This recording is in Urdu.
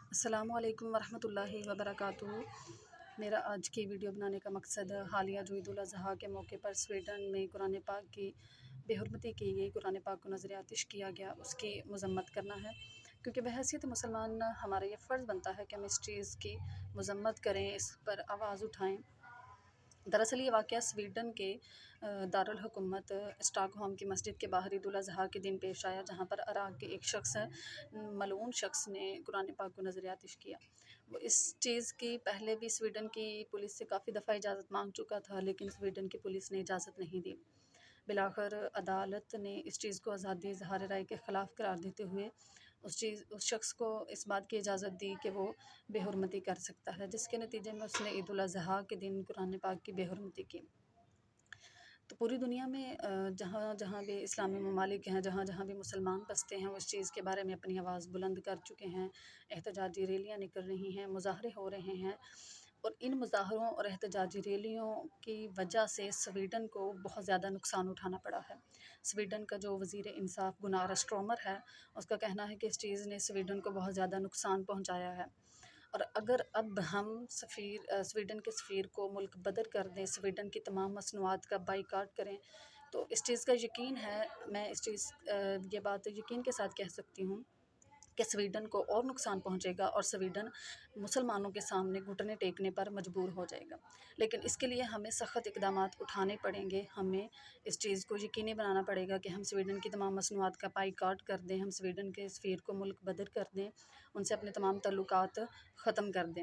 السلام علیکم ورحمۃ اللہ وبرکاتہ۔ میرا آج کی ویڈیو بنانے کا مقصد حالیہ جو عید الاضحیٰ کے موقع پر سویڈن میں قرآن پاک کی بے حرمتی کی گئی، قرآن پاک کو نظر آتش کیا گیا، اس کی مذمت کرنا ہے، کیونکہ بحیثیت مسلمان ہمارا یہ فرض بنتا ہے کہ ہم اس چیز کی مذمت کریں، اس پر آواز اٹھائیں۔ دراصل یہ واقعہ سویڈن کے دارالحکومت اسٹاک ہوم کی مسجد کے باہر عید الاضحیٰ کے دن پیش آیا، جہاں پر عراق کے ایک شخص ملعون شخص نے قرآن پاک کو نظر آتش کیا۔ وہ اس چیز کی پہلے بھی سویڈن کی پولیس سے کافی دفعہ اجازت مانگ چکا تھا، لیکن سویڈن کی پولیس نے اجازت نہیں دی۔ بالآخر عدالت نے اس چیز کو آزادی اظہار رائے کے خلاف قرار دیتے ہوئے اس شخص کو اس بات کی اجازت دی کہ وہ بے حرمتی کر سکتا ہے، جس کے نتیجے میں اس نے عید الاضحیٰ کے دن قرآن پاک کی بے حرمتی کی۔ تو پوری دنیا میں جہاں جہاں بھی اسلامی ممالک ہیں، جہاں جہاں بھی مسلمان بستے ہیں، وہ اس چیز کے بارے میں اپنی آواز بلند کر چکے ہیں، احتجاجی ریلیاں نکل رہی ہیں، مظاہرے ہو رہے ہیں، اور ان مظاہروں اور احتجاجی ریلیوں کی وجہ سے سویڈن کو بہت زیادہ نقصان اٹھانا پڑا ہے۔ سویڈن کا جو وزیر انصاف گنار اسٹرومر ہے، اس کا کہنا ہے کہ اس چیز نے سویڈن کو بہت زیادہ نقصان پہنچایا ہے، اور اگر اب ہم سویڈن کے سفیر کو ملک بدر کر دیں، سویڈن کی تمام مصنوعات کا بائیکاٹ کریں، تو اس چیز کا یقین ہے، میں یہ بات یقین کے ساتھ کہہ سکتی ہوں کہ سویڈن کو اور نقصان پہنچے گا، اور سویڈن مسلمانوں کے سامنے گھٹنے ٹیکنے پر مجبور ہو جائے گا۔ لیکن اس کے لیے ہمیں سخت اقدامات اٹھانے پڑیں گے، ہمیں اس چیز کو یقینی بنانا پڑے گا کہ ہم سویڈن کی تمام مصنوعات کا بائیکاٹ کر دیں، ہم سویڈن کے سفیر کو ملک بدر کر دیں، ان سے اپنے تمام تعلقات ختم کر دیں۔